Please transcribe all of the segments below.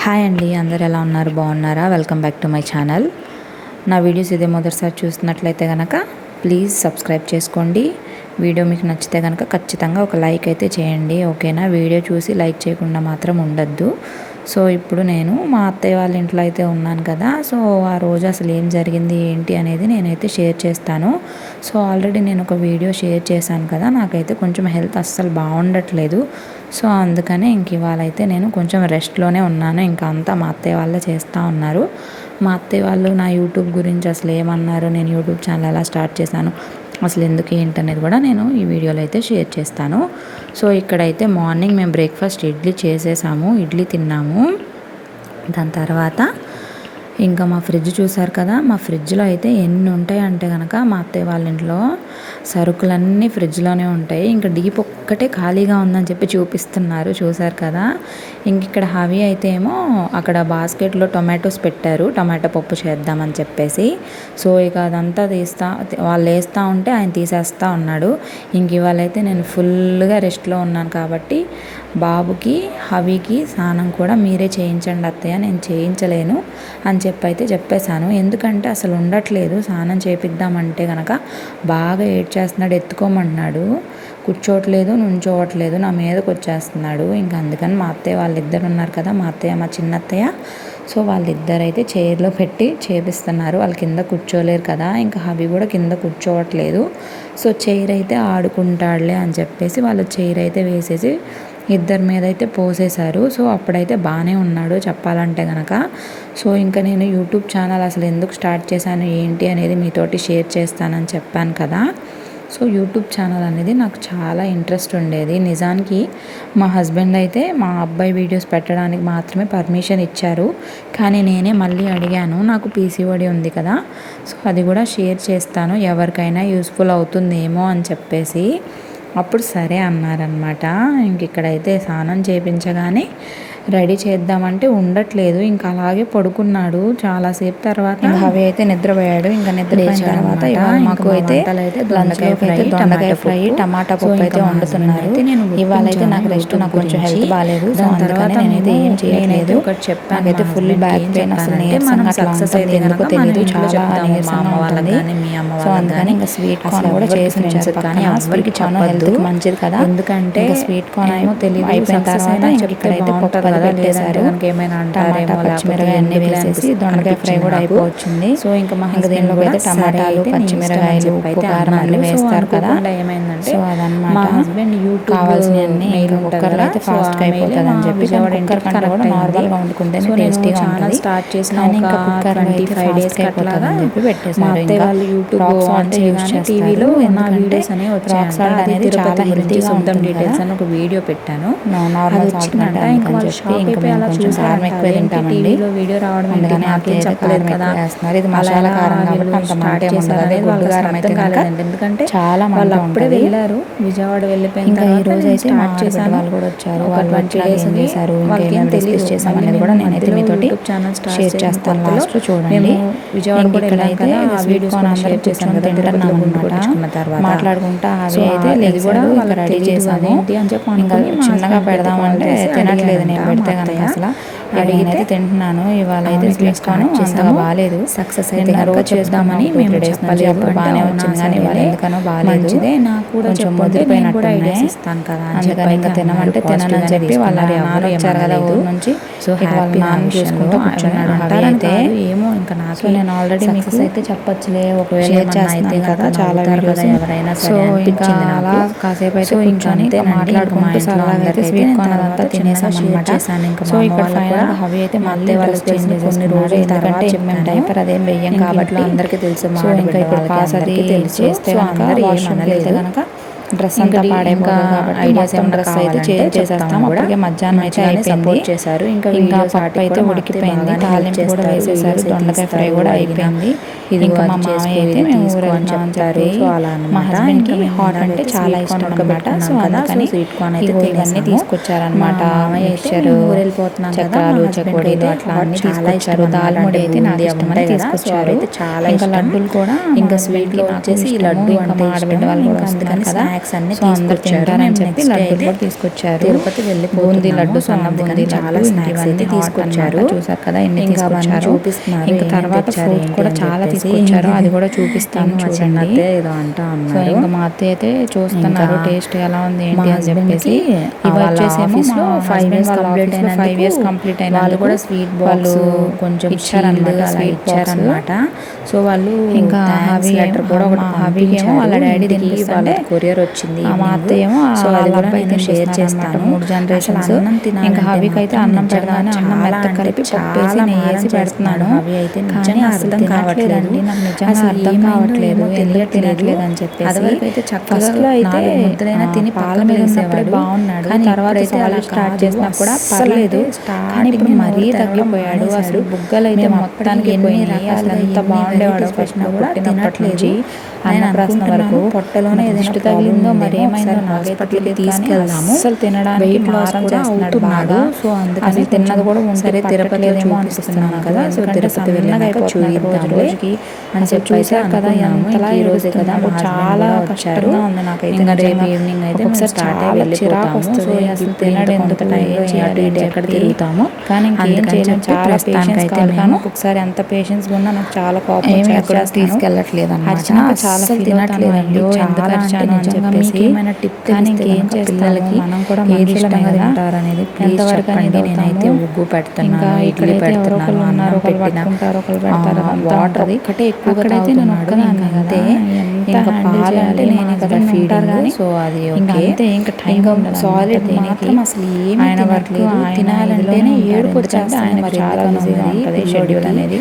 Hi అండి, అందరు ఎలా ఉన్నారు? బాగున్నారా? Welcome back to my channel. నా వీడియోస్ ఇదే మొదటిసారి చూస్తున్నట్లయితే కనుక ప్లీజ్ సబ్స్క్రైబ్ చేసుకోండి. వీడియో మీకు నచ్చితే కనుక ఖచ్చితంగా ఒక లైక్ అయితే చేయండి, ఓకేనా? వీడియో చూసి లైక్ చేయకుండా మాత్రం ఉండద్దు. సో ఇప్పుడు నేను మా అత్తయ్య వాళ్ళ ఇంట్లో అయితే ఉన్నాను కదా. సో ఆ రోజు అసలు ఏం జరిగింది ఏంటి అనేది నేనైతే షేర్ చేస్తాను. సో ఆల్రెడీ నేను ఒక వీడియో షేర్ చేశాను కదా, నాకైతే కొంచెం హెల్త్ అస్సలు బాగుండట్లేదు. సో అందుకనే ఇంక ఇవాళ అయితే నేను కొంచెం రెస్ట్లోనే ఉన్నాను. ఇంకా అంతా మా అత్తయ్య వాళ్ళే చేస్తూ ఉన్నారు. మా అత్తయ్య వాళ్ళు నా యూట్యూబ్ గురించి అసలు ఏమన్నారు, నేను యూట్యూబ్ ఛానల్ ఎలా స్టార్ట్ చేశాను, అసలు ఎందుకు ఏంటనేది కూడా నేను ఈ వీడియోలో అయితే షేర్ చేస్తాను. సో ఇక్కడైతే మార్నింగ్ మేము బ్రేక్ఫాస్ట్ ఇడ్లీ చేసేసాము, ఇడ్లీ తిన్నాము. దాని తర్వాత ఇంకా మా ఫ్రిడ్జ్ చూసారు కదా, మా ఫ్రిడ్జ్లో అయితే ఎన్ని ఉంటాయి అంటే కనుక మా అత్తయ్య వాళ్ళ ఇంట్లో సరుకులన్నీ ఫ్రిడ్జ్లోనే ఉంటాయి. ఇంకా డీప్ ఒక్కటే ఖాళీగా ఉందని చెప్పి చూపిస్తున్నారు, చూసారు కదా. ఇంక ఇక్కడ హవి అయితే ఏమో అక్కడ బాస్కెట్లో టొమాటోస్ పెట్టారు, టొమాటో పప్పు చేద్దామని చెప్పేసి. సో ఇక అదంతా వాళ్ళు వేస్తూ ఉంటే ఆయన తీసేస్తూ ఉన్నాడు. ఇంక ఇవాళైతే నేను ఫుల్గా రెస్ట్లో ఉన్నాను కాబట్టి బాబుకి హవికి స్నానం కూడా మీరే చేయించండి అత్తయ్య, నేను చేయించలేను అని అయితే చెప్పేశాను. ఎందుకంటే అసలు ఉండట్లేదు, స్నానం చేపిద్దామంటే కనుక బాగా ఏడ్చేస్తున్నాడు, ఎత్తుకోమన్నాడు, కూర్చోవట్లేదు, నుంచోవట్లేదు, నా మీదకి వచ్చేస్తున్నాడు. ఇంకా అందుకని మా అత్తయ్య వాళ్ళిద్దరు ఉన్నారు కదా, మా అత్తయ్య మా చిన్న అత్తయ్య, సో వాళ్ళిద్దరు అయితే చైర్లో పెట్టి చేపిస్తున్నారు. వాళ్ళు కింద కూర్చోలేరు కదా, ఇంకా హవి కూడా కింద కూర్చోవట్లేదు. సో చైర్ అయితే ఆడుకుంటాడులే అని చెప్పేసి వాళ్ళు చైర్ అయితే వేసేసి ఇద్దరి మీద అయితే పోసేశారు. సో అప్పుడైతే బాగానే ఉన్నాడు చెప్పాలంటే కనుక. సో ఇంకా నేను యూట్యూబ్ ఛానల్ అసలు ఎందుకు స్టార్ట్ చేశాను ఏంటి అనేది మీతోటి షేర్ చేస్తానని చెప్పాను కదా. సో యూట్యూబ్ ఛానల్ అనేది నాకు చాలా ఇంట్రెస్ట్ ఉండేది. నిజానికి మా హస్బెండ్ అయితే మా అబ్బాయి వీడియోస్ పెట్టడానికి మాత్రమే పర్మిషన్ ఇచ్చారు, కానీ నేనే మళ్ళీ అడిగాను, నాకు పీసీఓడి ఉంది కదా, సో అది కూడా షేర్ చేస్తాను, ఎవరికైనా యూస్ఫుల్ అవుతుందేమో అని చెప్పేసి. అప్పుడు సరే అన్నారనమాట. ఇంక ఇక్కడైతే స్నానం చేయించగానే రెడీ చేద్దామంటే ఉండట్లేదు, ఇంకా అలాగే పడుకున్నాడు చాలాసేపు. తర్వాత అవి అయితే నిద్రపోయాడు. ఇంకా నిద్రపోయిన తర్వాత మాకు అయితే దొండకాయ ఫ్రై, టమాటా పప్పు అయితే వండుతున్నారు. ఇవాళ అయితే నాకు రెస్ట్, నాకు కొంచెం హెల్త్ బాగాలేదు, సో అందుకని నేనైతే ఏం చేయలేదు. ఒకటి చెప్పాను, నాకైతే ఫుల్ బ్యాక్ పెయిన్, అసలు నీరసంగా సక్సెస్ అయితే ఎందుకో తెలియదు, చాలా నీరసంగా ఉంటుంది. సో అందుకని ఇంకా స్వీట్ కార్న్ కూడా చేసి ఉంచారు, కానీ ఎవరికి చాలా హెల్త్కి మంచిది కదా, ఎందుకంటే స్వీట్ కార్న్ ఏమో తెలియదు. అయిపోయిన తర్వాత ఇక్కడైతే పప్పు పెట్టేశారు, ఏమైనా అంటారేమో, పచ్చిమిరకాయ అన్ని వేసేసి దొండకాయ ఫ్రై కూడా అయిపోవచ్చింది. సో ఇంకా మా దీనిలో అయితే టమాటాలు, పచ్చిమిరకాయలు, ఉప్పు, కారం అన్ని వేస్తారు కదా. ఏమైందంటే సో అదనమాట, మా హస్బెండ్ యూట్యూబ్ కావాల్సినవన్నీ కుక్కర్లో అయితే ఫాస్ట్గా అయిపోతుంది అని చెప్పి కుక్కర్ కంటే కూడా నార్మల్గా వండుకుంటే టేస్టీగా ఉంటుంది. స్టార్ట్ చేసిన ఇంకా కుక్కర్ 25 days అయిపోతుంది అని చెప్పి పెట్టేశారు. ఇంకా యూట్యూబ్ ఆన్ చేయగానే టీవీలో నా వీడియోస్ అనేవి వచ్చాయి. అనేది చాలా హెల్తీగా ఉంటుంది డీటెయిల్స్ అని ఒక వీడియో పెట్టాను, నార్మల్ వచ్చిందంట. ఇంకా మేము కొంచెం కారం ఎక్కువ తింటామండి, వీడియో రావడం అందుకని నాకేం చెప్పలేదు కదా వేస్తున్నారు. ఇది మసాలా కారం కాబట్టి అంత మాట ఏముండదు, గుడ్డు కారం అయితే కనుక ఎందుకంటే చాలా వాళ్ళు అప్పుడే వెళ్ళారు, విజయవాడ వెళ్ళిపోయిన ఇంకా ఈ రోజు అయితే స్టార్ట్ చేశాను. వాళ్ళు కూడా వచ్చారు, వాళ్ళు 20 days చేశారు, ఇంకేం డిస్కస్ చేసాం అనేది కూడా నేనైతే మీతోటి షేర్ చేస్తాను. లాస్ట్ చూడండి, విజయవాడ కూడా ఇక్కడైతే స్వీట్ కార్న్ అందరూ చేసాను కదా, తింటున్నాం అనమాట, మాట్లాడుకుంటా. అవి అయితే ఇది కూడా వాళ్ళు రెడీ చేసాము. ఇంకా చిన్నగా పెడదామంటే తినట్లేదు, నేను పెడితే కనుక అసలు అడిగితే తింటున్నాను. ఇవాళ అయితే స్వీట్ కార్న్ అంతగా బాగాలేదు, సక్సెస్ అయితే రోజు చేద్దామని మేము చెప్పాలి, అప్పుడు బాగానే వచ్చింది, కానీ ఇవాళ ఎందుకనో బాగాలేదు, నాకు కూడా కొంచెం ముదిరిపోయినట్టున్నాయి, అందుకని ఇంకా తినమంటే తినని చెప్పి వాళ్ళ నాన్న వచ్చారు కదా ఊరు నుంచి. సో వాళ్ళ నాన్న చూసుకుంటూ కూర్చున్నాడు. అయితే ఏమో ఇంకా నాకు, నేను ఆల్రెడీ మీకు అయితే చెప్పొచ్చులే, ఒకవేళ అయితే కదా చాలా వీడియోస్ ఎవరైనా. సో ఇంకా అలా కాసేపు అయితే కూర్చొని మాట్లాడుకుంటూ సరదాగా అయితే స్వీట్ కార్న్ అదంతా తినేసాం అనమాట. సో ఇక్కడ ఫైనల్ హవి అయితే మళ్ళీ వాళ్ళు చేసిన కొన్ని రోజులు, ఎందుకంటే మేము డైపర్ అదేం వెయ్యం కాబట్టి అందరికీ తెలుసు. సో ఇంకా ఇప్పుడు పాస్ అది చేస్తే కనుక వాష్రూమ్కి వెళ్తే కనుక డ్రెస్ అంతా పాడైపోతుంది కాబట్టి ఐడియాస్ ఏం డ్రెస్ అయితే చేంజ్ చేసేస్తాం. అప్పటికే మధ్యాహ్నం అయితే అయిపోయింది చేశారు. ఇంకా పప్పు అయితే ఉడికిపోయింది, తాలింపు కూడా వేసేసారు, దొండకాయ ఫ్రై కూడా అయిపోయింది. ఇంకా మా మామయ్య అయితే మేము ఊరు వెళ్తున్నాం అని చెప్పి, మా హస్బెండ్కి హాట్ అంటే చాలా ఇష్టం అనమాట. సో అందుకని ఇవన్నీ తీసుకొచ్చారనమాట, మిక్చర్, చక్రాలు, చకోడీలు అట్లా అన్ని తీసుకొచ్చారు. దాల్ముడి అయితే నాకు ఇష్టమని తీసుకొచ్చారు. ఇంకా లడ్డూలు కూడా ఇంకా స్వీట్లో వచ్చేసి లడ్డు అంటే మా ఆడబిడ్డ వాళ్ళు కూడా వస్తున్నారు కదా, స్నాక్స్ అన్ని తీసుకొచ్చారు చెప్పి లడ్డు కూడా తీసుకొచ్చారు. తిరుపతి వెళ్ళి బూందీ లడ్డు, సన్న బూందీ చాలా స్నాక్స్ అయితే తీసుకొచ్చారు. చూసారు కదా ఎన్ని తీసుకొచ్చారు. చూపిస్తున్నారు. ఇంకా తర్వాత ఫ్రూట్స్ కూడా చాలా తీసుకొచ్చారు, అది కూడా చూపిస్తాను చూడండి. ఏదో అంటా ఉన్నారు. ఇంకా మా అత్తయ్య అయితే చూస్తున్నారు టేస్ట్ ఎలా ఉంది ఏంటి అని చెప్పేసి. ఇవి వచ్చేసేమో 5 ఇయర్స్ కంప్లీట్ అయిన వాళ్ళు కూడా స్వీట్ బాక్స్ కొంచెం ఇచ్చారన్నమాట, స్వీట్ ఇచ్చారన్నమాట. సో వాళ్ళు ఇంకా లెటర్ కూడా ఒకటి పంపించారు. వాళ్ళ డాడీ తినిపిస్తుంటే కొరియర్ వచ్చింది. మా అత్తయ్య ఏమో సో అది కూడా నేను షేర్ చేస్తాను. 3 జనరేషన్స్. ఇంకా హవికి అయితే అన్నం పెడదామని అన్నం మెత్త కలిపి చాలా వేసి పెడుతున్నాను. అవి అయితే నిజంగా అర్థం కావట్లేదు, నాకు నిజంగా అర్థం కావట్లేదు, తెలియట్లేదు అని చెప్పేసి. అదివరకు అయితే చక్కగా అయితే ముద్దలైనా తిని పాల మీద ఉన్నప్పుడే బాగున్నాడు. కానీ తర్వాత అయితే స్టార్ట్ చేసినా కూడా పర్లేదు. కానీ ఇప్పుడు మరీ తగ్గిపోయాడు. అసలు బుగ్గలు అయితే మొత్తానికి పోయినాయి. అసలు ఎంత బాగుండేవాడు ఫస్ట్ కూడా తినట్లేదు. అన్నప్రాసన వరకు పొట్టలోనే దిష్టి తగిలిందో మరి ఏమైందో హాస్పిటల్కి తీసుకెళ్దాము. అసలు తినడానికి మారం చేస్తున్నాడు. సో అందుకని తిన్నది కూడా సరే తిరుపతి ఏమో అనిపిస్తున్నాను కదా. సో తిరుపతి వెళ్ళాక చూద్దాం రోజుకి అని చెప్పేసారు కదా. ఎంతలా ఈ రోజే కదా చాలా కష్టంగా ఉంది నాకైతే. ఇంకా రేపు ఈవినింగ్ అయితే స్టార్ట్ అయ్యి వెళ్ళిపోతాము. సో అసలు తినడం ఎంత టైం అటు ఇటు ఎక్కడ తిరుగుతాము. కానీ ఇంకేం చేయలేము, చాలా పేషెన్స్ అయితే మేము ఒకసారి ఎంత పేషెన్స్ ఉన్నా నాకు చాలా కోపం కూడా తీసుకెళ్ళట్లేదు అన్నమాట. చాలా తినట్లేదండి, చాలా నిజంగా మీకు ఏమైనా టిప్ కానీ ఇంకేం పిల్లలకి మనం కూడా మనుషులంగా తింటారు అనేది ఎంతవరకు చెప్పండి. నేనైతే ఉగ్గు పెడుతున్నాను, ఇడ్లీ పెడుతున్నాను, అన్నం పెట్టినారు, ఒకరు పెడతారు. వాటర్ ఒక్కటే ఎక్కువగా తాగుతున్నాడు. అంతే ఇంకా పాలు అంటే నేనే కదా ఫీడింగ్. సో అది ఓకే. ఇంకా టైం సాలిడ్ మాత్రం అసలు ఏమి తినట్లేదు. తినాలంటేనే ఏడుపు వచ్చేస్తే ఆయన మరి చాలా బిజీగా ఉంటుంది షెడ్యూల్ అనేది.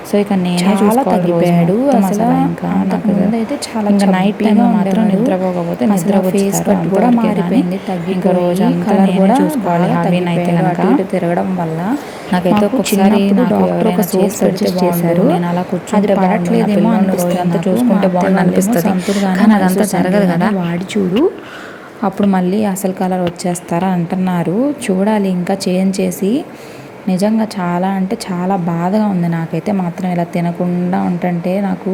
సో ఇక నేనే చాలా తగ్గిపోయాడు అసలు. ఇంకా అంతకుముందు అయితే చాలా ఇంకా నైట్ టైంలో మాత్రం నిద్రపోకపోతే నిద్ర ఫేస్ కట్ కూడా మారిపోయింది. ఇంకా రోజు కలర్ కూడా చూసుకోవాలి. అవినైతే కనుక ఇటు తిరగడం వల్ల నాకైతే ఒకసారి డాక్టర్ ఒక సోప్ సజెస్ట్ చేశారు. నేను అలా కూర్చొని పడట్లేదేమో అనిపిస్తుంది, అంతా చూసుకుంటే బాగుంది అనిపిస్తుంది. కానీ అదంతా జరగదు కదా. వాడి చూడు అప్పుడు మళ్ళీ అసలు కలర్ వచ్చేస్తారా అంటున్నారు. చూడాలి ఇంకా చేంజ్ చేసి. నిజంగా చాలా అంటే చాలా బాధగా ఉంది నాకైతే మాత్రం. ఇలా తినకుండా ఉంటుంటే నాకు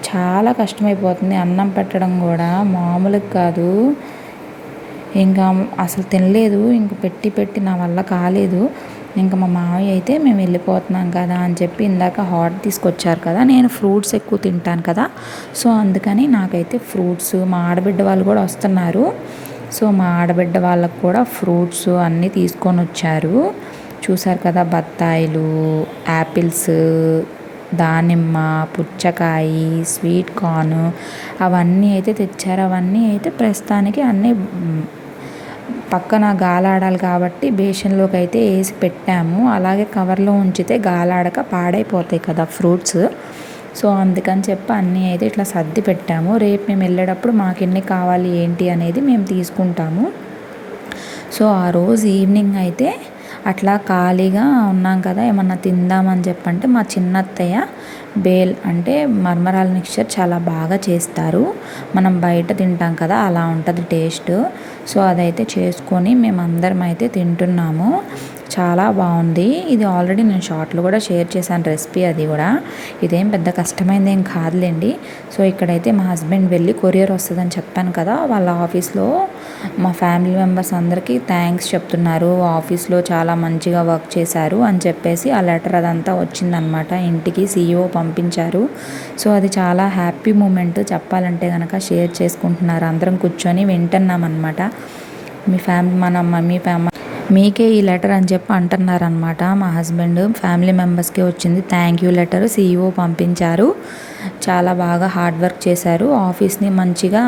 చాలా కష్టమైపోతుంది. అన్నం పెట్టడం కూడా మామూలుగా కాదు. ఇంకా అసలు తినలేదు, ఇంక పెట్టి నా వల్ల కాలేదు. ఇంకా మా మావయ్య అయితే మేము వెళ్ళిపోతున్నాం కదా అని చెప్పి ఇందాక హాట్ తీసుకొచ్చారు కదా. నేను ఫ్రూట్స్ ఎక్కువ తింటాను కదా, సో అందుకని నాకైతే ఫ్రూట్స్, మా ఆడబిడ్డ వాళ్ళు కూడా వస్తున్నారు. సో మా ఆడబిడ్డ వాళ్ళకు కూడా ఫ్రూట్స్ అన్నీ తీసుకొని వచ్చారు. చూసారు కదా, బత్తాయిలు, యాపిల్స్, దానిమ్మ, పుచ్చకాయ, స్వీట్ కార్న్ అవన్నీ అయితే తెచ్చారు. అవన్నీ అయితే ప్రస్తుతానికి అన్నీ పక్కన గాలాడాలి కాబట్టి బేషన్లోకి అయితే వేసి పెట్టాము. అలాగే కవర్లో ఉంచితే గాలాడక పాడైపోతాయి కదా ఫ్రూట్స్. సో అందుకని చెప్పి అన్నీ అయితే ఇట్లా సర్ది పెట్టాము. రేపు మేము వెళ్ళేటప్పుడు మాకు ఎన్ని కావాలి ఏంటి అనేది మేము తీసుకుంటాము. సో ఆ రోజు ఈవినింగ్ అయితే అట్లా ఖాళీగా ఉన్నాం కదా, ఏమన్నా తిందామని చెప్పంటే మా చిన్నత్తయ్య బేల్ అంటే మర్మరాల మిక్చర్ చాలా బాగా చేస్తారు. మనం బయట తింటాం కదా అలా ఉంటుంది టేస్ట్. సో అదైతే చేసుకొని మేమందరం అయితే తింటున్నాము. చాలా బాగుంది. ఇది ఆల్రెడీ నేను షార్ట్లో కూడా షేర్ చేశాను రెసిపీ. అది కూడా ఇదేం పెద్ద కష్టమైంది ఏం కాదులేండి. సో ఇక్కడైతే మా హస్బెండ్ వెళ్ళి కొరియర్ వస్తుందని చెప్పాను కదా, వాళ్ళ ఆఫీస్లో మా ఫ్యామిలీ మెంబర్స్ అందరికీ థ్యాంక్స్ చెప్తున్నారు. ఆఫీస్లో చాలా మంచిగా వర్క్ చేశారు అని చెప్పేసి ఆ లెటర్ అదంతా వచ్చిందనమాట. ఇంటికి CEO పంపించారు. సో అది చాలా హ్యాపీ మూమెంట్ చెప్పాలంటే కనుక. షేర్ చేసుకుంటున్నారు, అందరం కూర్చొని వింటున్నామన్నమాట. మీ ఫ్యామిలీ మన మమ్మీ మీకే ఈ లెటర్ అని చెప్పి అంటున్నారనమాట. మా హస్బెండ్ ఫ్యామిలీ మెంబర్స్కి వచ్చింది థ్యాంక్ యూ లెటర్, CEO పంపించారు. చాలా బాగా హార్డ్ వర్క్ చేశారు. ఆఫీస్ని మంచిగా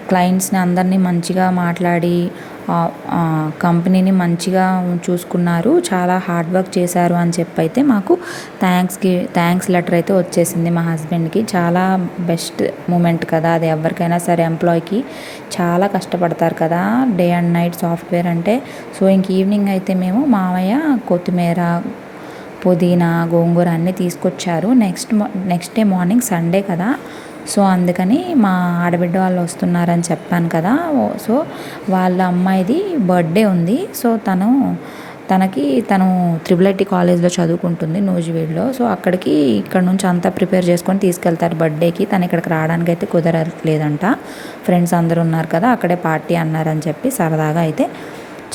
క్లయింట్స్ని అందరినీ మంచిగా మాట్లాడి కంపెనీని మంచిగా చూసుకున్నారు, చాలా హార్డ్ వర్క్ చేశారు అని చెప్పి అయితే మాకు థ్యాంక్స్ లెటర్ అయితే వచ్చేసింది మా హస్బెండ్కి. చాలా బెస్ట్ మూమెంట్ కదా అది. ఎవరికైనా సరే ఎంప్లాయ్కి చాలా కష్టపడతారు కదా డే అండ్ నైట్ సాఫ్ట్వేర్ అంటే. సో ఇంక ఈవినింగ్ అయితే మేము మామయ్య కొత్తిమీర, పుదీనా, గోంగూర అన్నీ తీసుకొచ్చారు. నెక్స్ట్ డే మార్నింగ్ సండే కదా, సో అందుకని మా ఆడబిడ్డ వాళ్ళు వస్తున్నారని చెప్పాను కదా. సో వాళ్ళ అమ్మాయిది బర్త్డే ఉంది. సో తను తను త్రిబుల్ ఐటీ కాలేజ్లో చదువుకుంటుంది నూజివీడులో. సో అక్కడికి ఇక్కడ నుంచి అంతా ప్రిపేర్ చేసుకొని తీసుకెళ్తారు బర్త్డేకి. తను ఇక్కడికి రావడానికి అయితే కుదరట్లేదంట. ఫ్రెండ్స్ అందరూ ఉన్నారు కదా, అక్కడే పార్టీ అన్నారని చెప్పి సరదాగా అయితే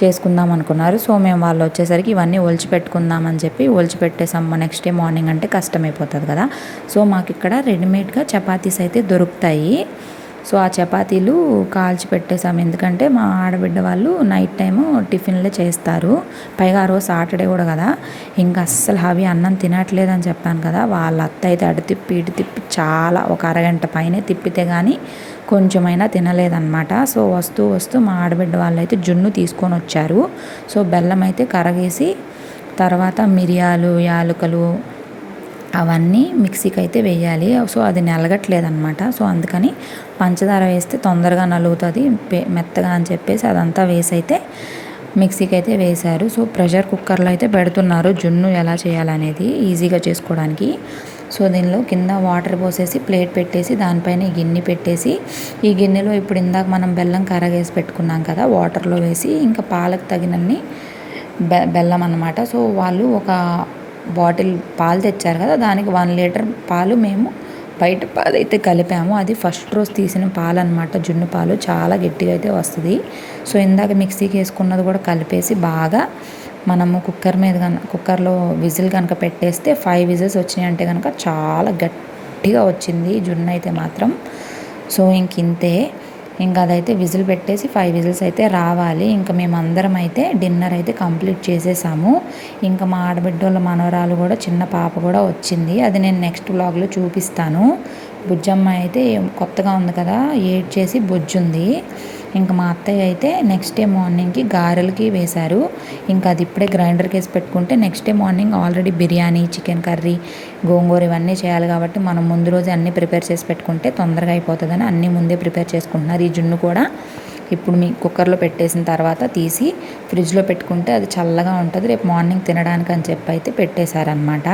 చేసుకుందాం అనుకున్నారు. సో మేము వాళ్ళు వచ్చేసరికి ఇవన్నీ ఒలిచిపెట్టుకుందామని చెప్పి ఒలిచిపెట్టేసాము. నెక్స్ట్ డే మార్నింగ్ అంటే కష్టమైపోతుంది కదా. సో మాకు ఇక్కడ రెడీమేడ్గా చపాతీస్ అయితే దొరుకుతాయి. సో ఆ చపాతీలు కాల్చి పెట్టేసాము. ఎందుకంటే మా ఆడబిడ్డ వాళ్ళు నైట్ టైము టిఫిన్లే చేస్తారు. పైగా ఆ రోజు సాటర్డే కూడా కదా. ఇంకా అస్సలు హవి అన్నం తినట్లేదని చెప్పాను కదా. వాళ్ళ అత్త అయితే అటు తిప్పి ఇటు తిప్పి చాలా ఒక అరగంట పైనే తిప్పితే కానీ కొంచెమైనా తినలేదన్నమాట. సో వస్తూ వస్తూ మా ఆడబిడ్డ వాళ్ళు అయితే జున్ను తీసుకొని వచ్చారు. సో బెల్లం అయితే కరగేసి తర్వాత మిరియాలు, యాలకులు అవన్నీ మిక్సీకి అయితే వేయాలి. సో అది నలగట్లేదన్నమాట. సో అందుకని పంచదార వేస్తే తొందరగా నలుగుతుంది మెత్తగా అని చెప్పేసి అదంతా వేసి అయితే మిక్సీకి అయితే వేశారు. సో ప్రెషర్ కుక్కర్లో అయితే పెడుతున్నారు జున్ను ఎలా చేయాలనేది ఈజీగా చేసుకోవడానికి. సో దీనిలో కింద వాటర్ పోసేసి ప్లేట్ పెట్టేసి దానిపైన ఈ గిన్నె పెట్టేసి ఈ గిన్నెలో ఇప్పుడు ఇందాక మనం బెల్లం కరగేసి పెట్టుకున్నాం కదా, వాటర్లో వేసి ఇంకా పాలకు తగినన్ని బెల్లం అన్నమాట. సో వాళ్ళు ఒక బాటిల్ పాలు తెచ్చారు కదా, దానికి 1 లీటర్ పాలు మేము బయట పాలు అయితే కలిపాము. అది ఫస్ట్ రోజు తీసిన పాలు అనమాట, జున్ను పాలు చాలా గట్టిగా అయితే వస్తుంది. సో ఇందాక మిక్సీకి వేసుకున్నది కూడా కలిపేసి బాగా మనము కుక్కర్లో విజిల్ కనుక పెట్టేస్తే 5 విజిల్స్ వచ్చినాయి అంటే కనుక చాలా గట్టిగా వచ్చింది జున్ను అయితే మాత్రం. సో ఇంతే, ఇంకా అదైతే విజిల్ పెట్టేసి 5 విజిల్స్ అయితే రావాలి. ఇంకా మేమందరం అయితే డిన్నర్ అయితే కంప్లీట్ చేసేసాము. ఇంకా మా ఆడబిడ్డోళ్ళ మనవరాలు కూడా చిన్న పాప కూడా వచ్చింది. అది నేను నెక్స్ట్ వ్లాగ్లో చూపిస్తాను. బుజ్జమ్మ అయితే కొత్తగా ఉంది కదా, ఏడ్చేసి బొజ్జుంది. ఇంకా మా అత్తయ్య అయితే నెక్స్ట్ డే మార్నింగ్కి గారెలకి వేశారు. ఇంకా అది ఇప్పుడే గ్రైండర్కి వేసి పెట్టుకుంటే next day morning already biryani, chicken curry, గోంగూర ఇవన్నీ చేయాలి కాబట్టి మనం ముందు రోజు అన్నీ ప్రిపేర్ చేసి పెట్టుకుంటే తొందరగా అయిపోతుందని అన్నీ ముందే ప్రిపేర్ చేసుకుంటున్నారు. ఈ జున్ను కూడా ఇప్పుడు మీ కుక్కర్లో పెట్టేసిన తర్వాత తీసి ఫ్రిడ్జ్లో పెట్టుకుంటే అది చల్లగా ఉంటుంది, రేపు మార్నింగ్ తినడానికి అని చెప్పి అయితే పెట్టేశారనమాట.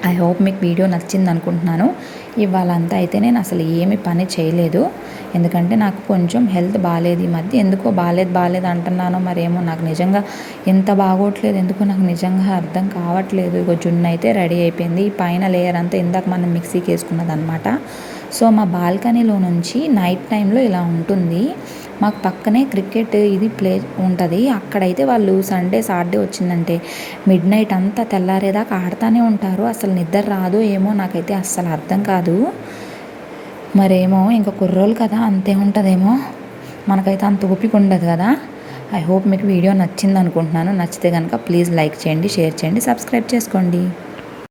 ఐ హోప్ మీకు వీడియో నచ్చింది అనుకుంటున్నాను. ఇవాళంతా అయితే నేను అసలు ఏమి పని చేయలేదు, ఎందుకంటే నాకు కొంచెం హెల్త్ బాగాలేదు ఈ మధ్య. ఎందుకో బాగాలేదు అంటున్నాను, మరేమో నాకు నిజంగా ఎంత బాగోట్లేదు, ఎందుకో నాకు నిజంగా అర్థం కావట్లేదు. ఇగో జున్ను అయితే రెడీ అయిపోయింది. ఈ పైన లేయర్ అంతా ఇందాక మనం మిక్సీకి వేసుకున్నది అనమాట. సో మా బాల్కనీలో నుంచి నైట్ టైంలో ఇలా ఉంటుంది. మాకు పక్కనే క్రికెట్ ఇది ప్లే ఉంటుంది. అక్కడైతే వాళ్ళు సండే సాటర్డే వచ్చిందంటే మిడ్ నైట్ అంతా తెల్లారేదాకా ఆడుతూనే ఉంటారు. అసలు నిద్ర రాదో ఏమో, నాకైతే అస్సలు అర్థం కాదు. మరేమో ఇంకా కుర్రోళ్ళు కదా, అంతే ఉంటుందేమో, మనకైతే అంత ఓపిక ఉండదు కదా. ఐ హోప్ మీకు వీడియో నచ్చింది అనుకుంటున్నాను. నచ్చితే కనుక ప్లీజ్ లైక్ చేయండి, షేర్ చేయండి, సబ్స్క్రైబ్ చేసుకోండి.